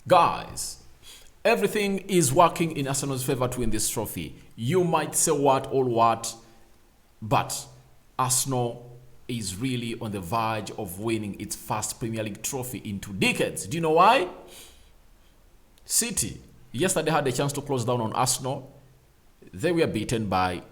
Guys, everything is working in Arsenal's favor to win this trophy. You might say what, but Arsenal is really on the verge of winning its first Premier League trophy in 2 decades. Do you know why? City yesterday had a chance to close down on Arsenal. They were beaten by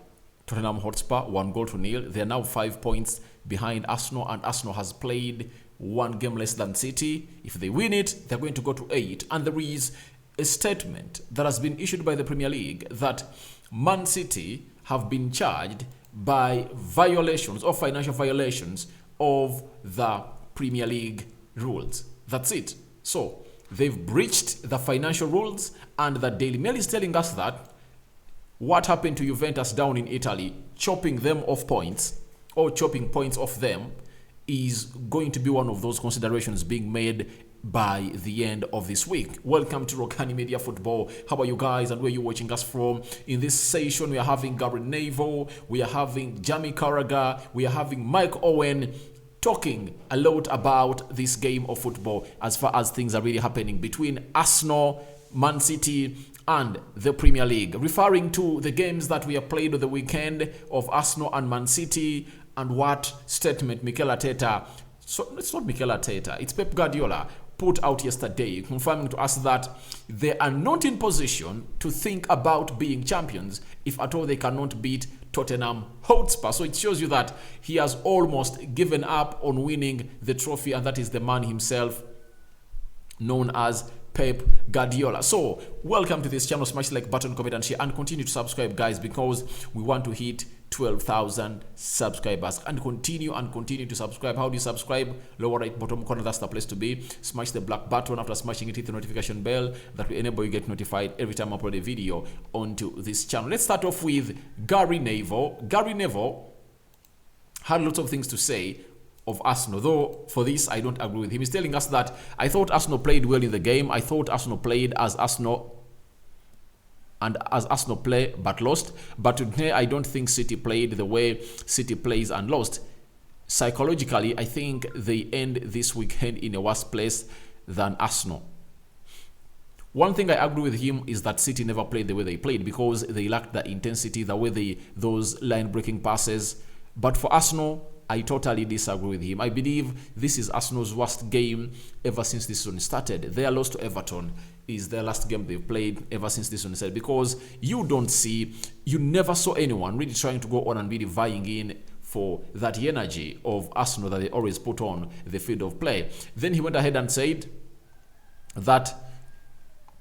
Tottenham Hotspur 1-0. They are now 5 points behind Arsenal, and Arsenal has played 1 game less than City. If they win it, they're going to go to 8. And there is a statement that has been issued by the Premier League that Man City have been charged by violations or financial violations of the Premier League rules. That's it. So they've breached the financial rules, and the Daily Mail is telling us that what happened to Juventus down in Italy, chopping them off points or chopping points off them, is going to be one of those considerations being made by the end of this week. Welcome to Rokani Media Football. How are you guys, and where are you watching us from? In this session, we are having Gary Neville, we are having Jamie Carragher, we are having Mike Owen, talking a lot about this game of football as far as things are really happening between Arsenal, Man City, and the Premier League, referring to the games that we have played on the weekend of Arsenal and Man City, and what statement Mikel Arteta, so it's not Mikel Arteta, it's Pep Guardiola, put out yesterday, confirming to us that they are not in position to think about being champions if at all they cannot beat Tottenham Hotspur. So it shows you that he has almost given up on winning the trophy, and that is the man himself, known as Pep Guardiola. So welcome to this channel. Smash the like button, comment and share, and continue to subscribe, guys, because we want to hit 12,000 subscribers, and continue to subscribe. How do you subscribe? Lower right bottom corner, that's the place to be. Smash the black button. After smashing it, hit the notification bell that will enable you get notified every time I upload a video onto this channel. Let's start off with Gary Neville. Gary Neville had lots of things to say of Arsenal, though for this I don't agree with him. He's telling us that I thought Arsenal played well in the game. I thought Arsenal played as Arsenal play but lost. But today I don't think City played the way City plays and lost. Psychologically, I think they end this weekend in a worse place than Arsenal. One thing I agree with him is that City never played the way they played because they lacked the intensity, the way those line-breaking passes. But for Arsenal, I totally disagree with him. I believe this is Arsenal's worst game ever since this season started. Their loss to Everton is their last game they've played ever since this season started, because you never saw anyone really trying to go on and really vying in for that energy of Arsenal that they always put on the field of play. Then he went ahead and said that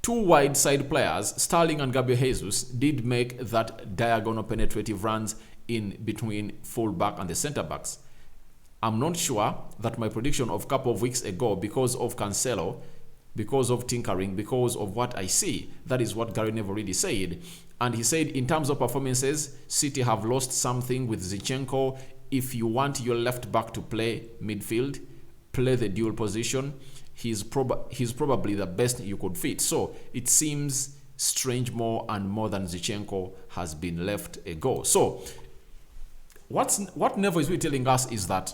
2 wide side players, Sterling and Gabriel Jesus, did make that diagonal penetrative runs in between fullback and the centre backs. I'm not sure that my prediction of a couple of weeks ago, because of Cancelo, because of tinkering, because of what I see, that is what Gary Neville really said. And he said, in terms of performances, City have lost something with Zinchenko. If you want your left back to play midfield, play the dual position, he's probably the best you could fit. So it seems strange more and more than Zinchenko has been left a go. So what Neville is really telling us is that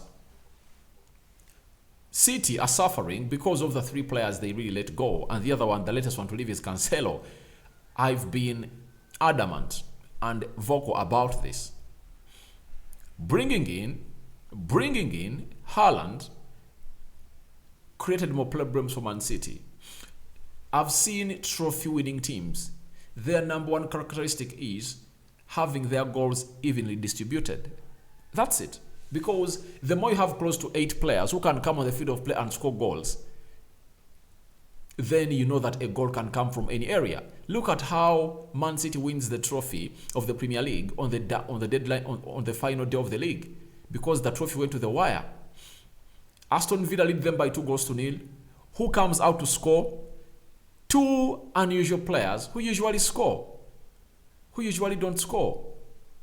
City are suffering because of the 3 players they really let go, and the other one, the latest one to leave, is Cancelo. I've been adamant and vocal about this. Bringing in Haaland created more problems for Man City. I've seen trophy-winning teams, their number one characteristic is having their goals evenly distributed. That's it. Because the more you have close to 8 players who can come on the field of play and score goals, then you know that a goal can come from any area. Look at how Man City wins the trophy of the Premier League on the deadline, on the final day of the league, because the trophy went to the wire. Aston Villa lead them by 2-0. Who comes out to score? 2 unusual players who usually score, who usually don't score.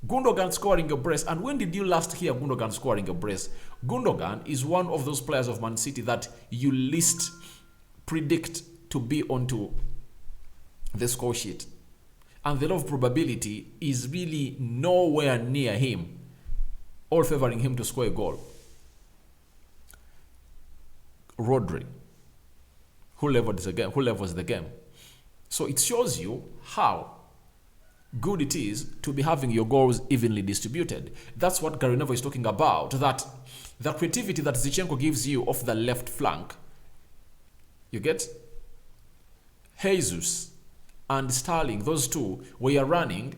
Gundogan scoring a brace. And when did you last hear Gundogan scoring a brace? Gundogan is one of those players of Man City that you least predict to be onto the score sheet. And the law of probability is really nowhere near him, all favoring him to score a goal. Rodri. who levels the game. So it shows you how good it is to be having your goals evenly distributed. That's what Gary Neville is talking about, that the creativity that Zinchenko gives you off the left flank, you get Jesus and Sterling, those two, were running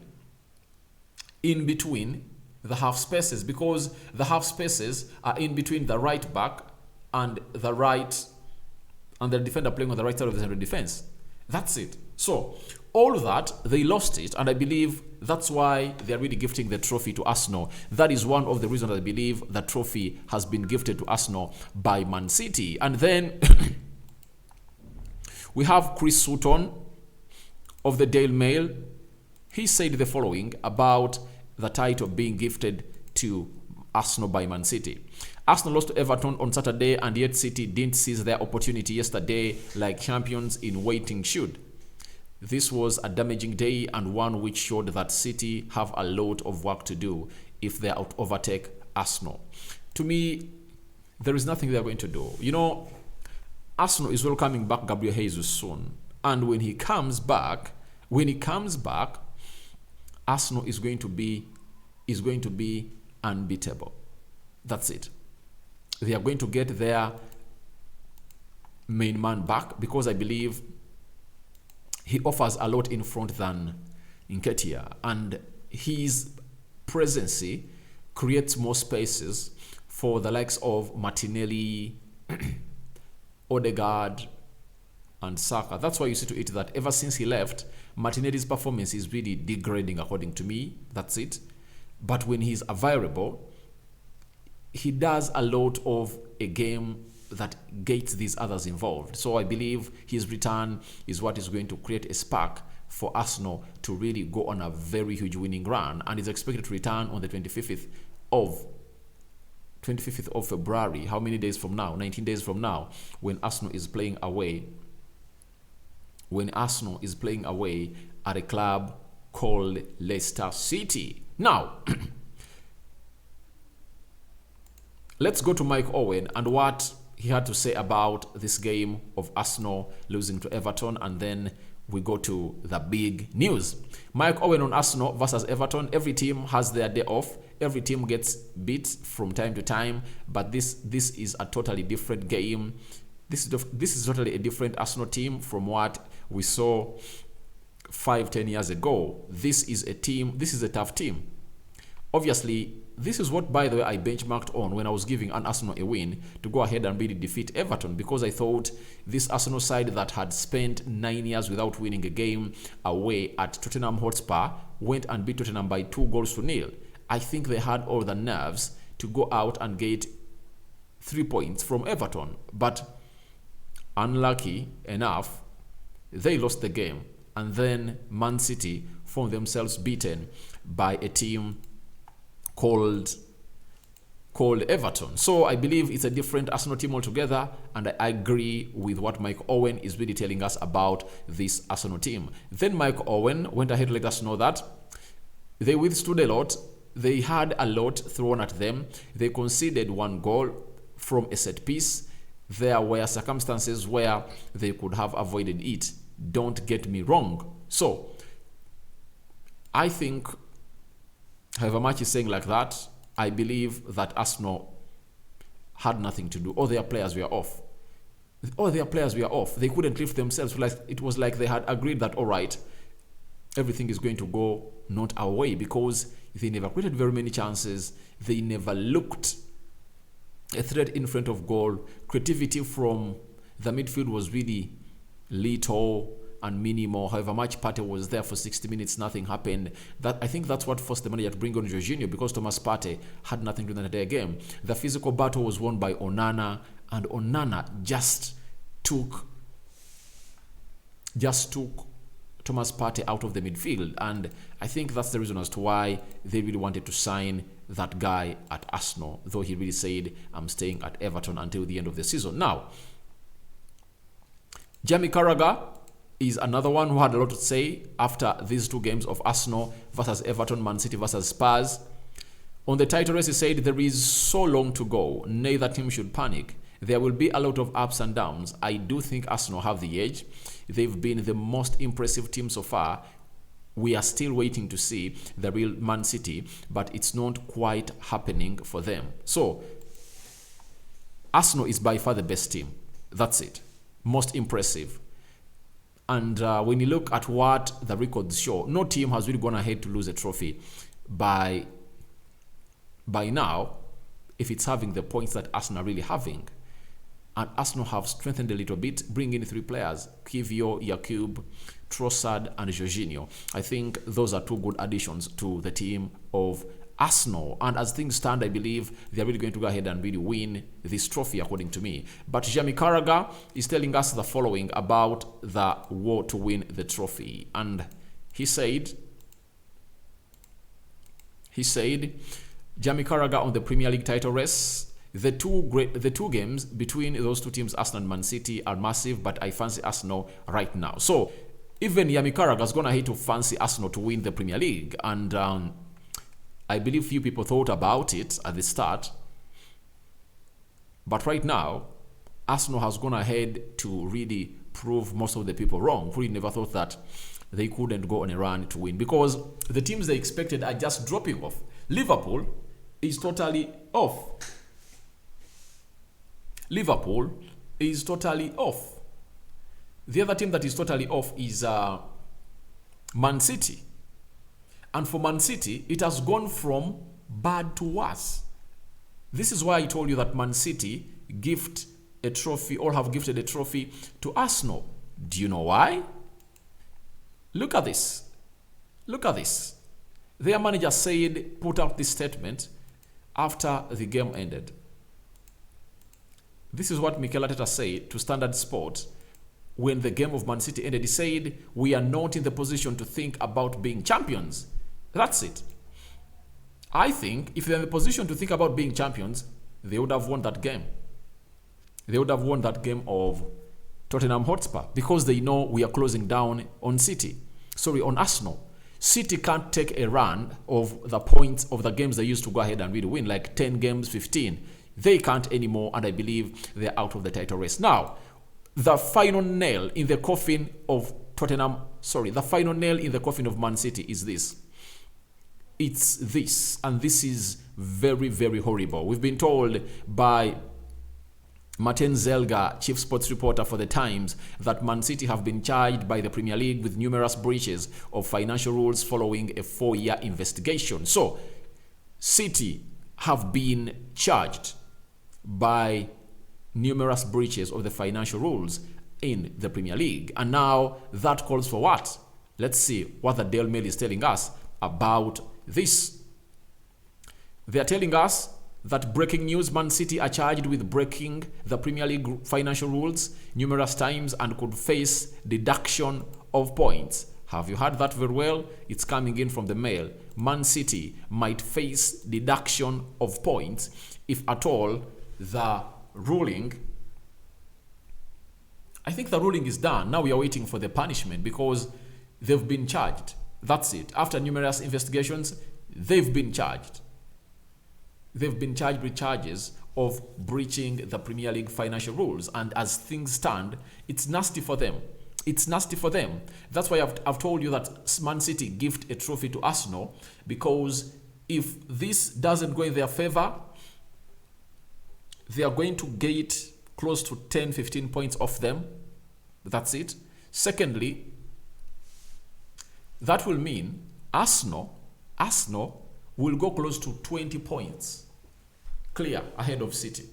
in between the half spaces, because the half spaces are in between the right back and the defender playing on the right side of the center defense. That's it. So all that, they lost it, and I believe that's why they're really gifting the trophy to Arsenal. That is one of the reasons I believe the trophy has been gifted to Arsenal by Man City. And then we have Chris Sutton of the Daily Mail. He said the following about the title being gifted to Arsenal by Man City. Arsenal lost to Everton on Saturday, and yet City didn't seize their opportunity yesterday like champions in waiting should. This was a damaging day, and one which showed that City have a lot of work to do if they overtake Arsenal. To me, there is nothing they're going to do. You know, Arsenal is welcoming back Gabriel Jesus soon, and when he comes back, Arsenal is going to be unbeatable. That's it. They are going to get their main man back, because I believe he offers a lot in front than Nketiah, and his presence creates more spaces for the likes of Martinelli, Odegaard, and Saka. That's why you see to it that ever since he left, Martinelli's performance is really degrading, according to me. That's it. But when he's available, he does a lot of a game that gets these others involved. So I believe his return is what is going to create a spark for Arsenal to really go on a very huge winning run, and is expected to return on the 25th of February. How many days from now? 19 days from now, when Arsenal is playing away. When Arsenal is playing away at a club called Leicester City. Now, let's go to Mike Owen and what he had to say about this game of Arsenal losing to Everton, and then we go to the big news. Mike Owen on Arsenal versus Everton. Every team has their day off. Every team gets beat from time to time, but this is a totally different game. This is totally a different Arsenal team from what we saw 5-10 years ago. This is a tough team. Obviously, this is what, by the way, I benchmarked on when I was giving an Arsenal a win to go ahead and really defeat Everton, because I thought this Arsenal side that had spent 9 years without winning a game away at Tottenham Hotspur went and beat Tottenham by 2-0. I think they had all the nerves to go out and get 3 points from Everton, but unlucky enough, they lost the game, and then Man City found themselves beaten by a team called Everton. So I believe it's a different Arsenal team altogether, and I agree with what Mike Owen is really telling us about this Arsenal team. Then Mike Owen went ahead to let us know that they withstood a lot. They had a lot thrown at them. They conceded 1 goal from a set piece. There were circumstances where they could have avoided it. Don't get me wrong. So I think, however much he's saying like that, I believe that Arsenal had nothing to do. All their players were off. They couldn't lift themselves. It was like they had agreed that, all right, everything is going to go not our way, because they never created very many chances. They never looked a threat in front of goal. Creativity from the midfield was really little and minimal. However much Partey was there for 60 minutes, nothing happened. I think that's what forced the manager to bring on Jorginho, because Thomas Partey had nothing to do in the entire game. The physical battle was won by Onana, and Onana just took Thomas Partey out of the midfield, and I think that's the reason as to why they really wanted to sign that guy at Arsenal, though he really said, I'm staying at Everton until the end of the season. Now, Jamie Carragher is another one who had a lot to say after these 2 games of Arsenal versus Everton, Man City versus Spurs. On the title race, he said, there is so long to go. Neither team should panic. There will be a lot of ups and downs. I do think Arsenal have the edge. They've been the most impressive team so far. We are still waiting to see the real Man City, but it's not quite happening for them. So, Arsenal is by far the best team. That's it. Most impressive. And when you look at what the records show, no team has really gone ahead to lose a trophy by now, if it's having the points that Arsenal are really having. And Arsenal have strengthened a little bit, bringing in 3 players, Kivio, Yakub, Trossard, and Jorginho. I think those are 2 good additions to the team of Arsenal. And as things stand, I believe they're really going to go ahead and really win this trophy, according to me. But Jamie Carragher is telling us the following about the war to win the trophy. And he said, Jamie Carragher on the Premier League title race, the two games between those 2 teams, Arsenal and Man City, are massive, but I fancy Arsenal right now. So even Yami Carragher is going to hate to fancy Arsenal to win the Premier League. And I believe few people thought about it at the start. But right now, Arsenal has gone ahead to really prove most of the people wrong, who never thought that they couldn't go on a run to win. Because the teams they expected are just dropping off. Liverpool is totally off. Liverpool is totally off. The other team that is totally off is Man City. And for Man City, it has gone from bad to worse. This is why I told you that Man City gift a trophy or have gifted a trophy to Arsenal. Do you know why? Look at this. Look at this. Their manager said, put out this statement after the game ended. This is what Mikel Arteta said to Standard Sport when the game of Man City ended. He said, we are not in the position to think about being champions. That's it. I think if they're in the position to think about being champions, they would have won that game. They would have won that game of Tottenham Hotspur because they know we are closing down on on Arsenal. City can't take a run of the points of the games they used to go ahead and really win, like 10 games, 15. They can't anymore, and I believe they're out of the title race. Now, the final nail in the coffin of the final nail in the coffin of Man City is this. It's this, and this is very, very horrible. We've been told by Martin Zelga, chief sports reporter for The Times, that Man City have been charged by the Premier League with numerous breaches of financial rules following a 4-year investigation. So, City have been charged by numerous breaches of the financial rules in the Premier League. And now that calls for what? Let's see what the Daily Mail is telling us about this. They are telling us that breaking news, Man City are charged with breaking the Premier League financial rules numerous times and could face deduction of points. Have you heard that very well? It's coming in from the Mail. Man City might face deduction of points if at all the ruling. I think the ruling is done. Now we are waiting for the punishment because they've been charged. That's it. After numerous investigations, they've been charged. They've been charged with charges of breaching the Premier League financial rules. And as things stand, it's nasty for them. It's nasty for them. That's why I've told you that Man City gift a trophy to Arsenal, because if this doesn't go in their favor, they are going to get close to 10, 15 points off them. That's it. Secondly, that will mean Arsenal will go close to 20 points clear ahead of City,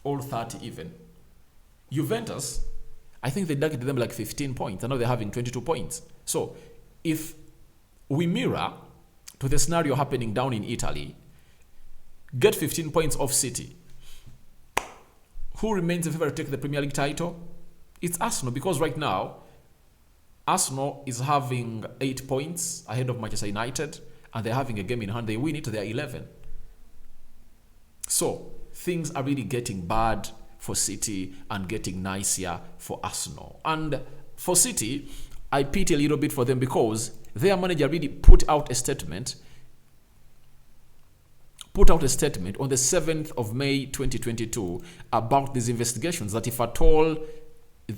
or 30 even. Juventus, I think they dug them like 15 points, and now they're having 22 points. So if we mirror to the scenario happening down in Italy, get 15 points off City, who remains in favor to take the Premier League title? It's Arsenal, because right now Arsenal is having 8 points ahead of Manchester United, and they're having a game in hand. They win it, they're 11. So things are really getting bad for City and getting nicer for Arsenal. And for City, I pity a little bit for them, because their manager really put out a statement put out a statement on the 7th of May 2022 about these investigations, that if at all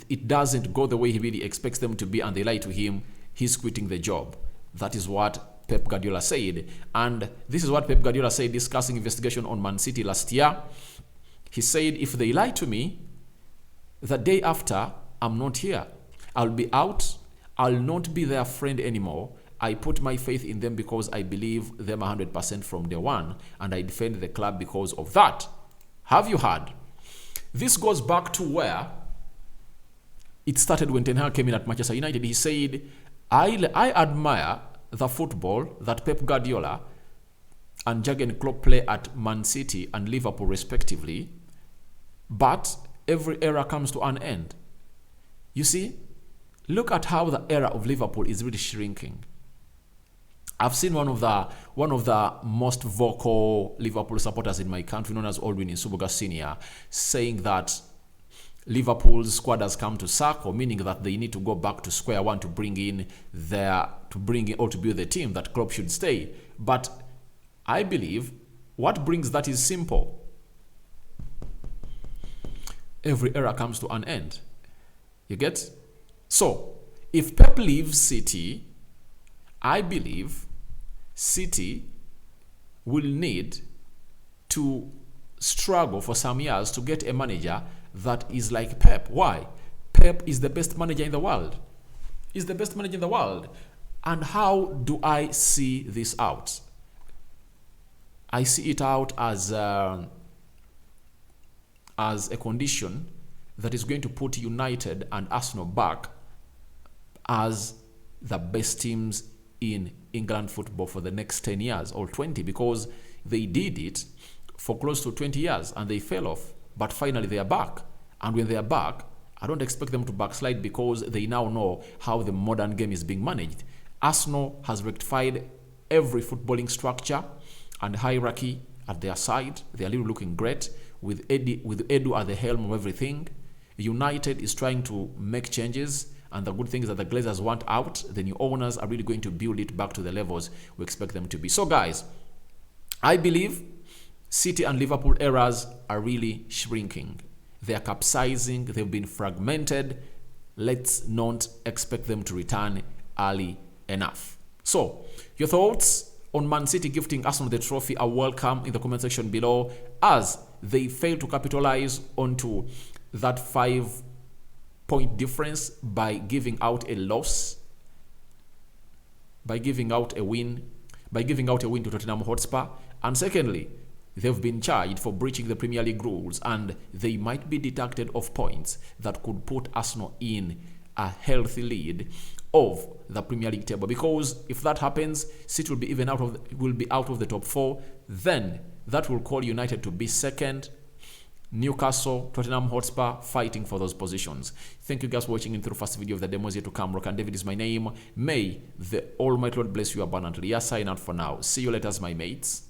it doesn't go the way he really expects them to be and they lie to him, he's quitting the job. That is what Pep Guardiola said. And this is what Pep Guardiola said discussing investigation on Man City last year. He said, if they lie to me, the day after, I'm not here. I'll be out. I'll not be their friend anymore. I put my faith in them because I believe them 100% from day one, and I defend the club because of that. Have you heard? This goes back to where it started when Ten Hag came in at Manchester United. He said, I admire the football that Pep Guardiola and Jurgen Klopp play at Man City and Liverpool respectively, but every era comes to an end. You see, look at how the era of Liverpool is really shrinking. I've seen one of the most vocal Liverpool supporters in my country, known as Aldwin Nsubuga Senior, saying that Liverpool's squad has come to circle, meaning that they need to go back to square one to bring in or to build the team that Klopp should stay. But I believe what brings that is simple. Every era comes to an end. You get? So, if Pep leaves City, I believe City will need to struggle for some years to get a manager that is like Pep. Why? Pep is the best manager in the world. He's the best manager in the world. And how do I see this out? I see it out as a condition that is going to put United and Arsenal back as the best teams in England football for the next 10 years or 20, because they did it for close to 20 years and they fell off. But finally they are back. And when they are back, I don't expect them to backslide because they now know how the modern game is being managed. Arsenal has rectified every footballing structure and hierarchy at their side. They are really looking great with Edu at the helm of everything. United is trying to make changes, and the good thing is that the Glazers want out. The new owners are really going to build it back to the levels we expect them to be. So guys, I believe City and Liverpool eras are really shrinking. They are capsizing. They've been fragmented. Let's not expect them to return early enough. So, your thoughts on Man City gifting Arsenal the trophy are welcome in the comment section below, as they failed to capitalize onto that 5-point difference by giving out a loss, by giving out a win to Tottenham Hotspur. And secondly, they've been charged for breaching the Premier League rules, and they might be deducted of points that could put Arsenal in a healthy lead of the Premier League table. Because if that happens, City will be out of the top 4. Then that will call United to be second. Newcastle, Tottenham Hotspur fighting for those positions. Thank you guys for watching in through first video of the demos yet to come. Rokani David is my name. May the Almighty Lord bless you abundantly. I sign out for now. See you later, my mates.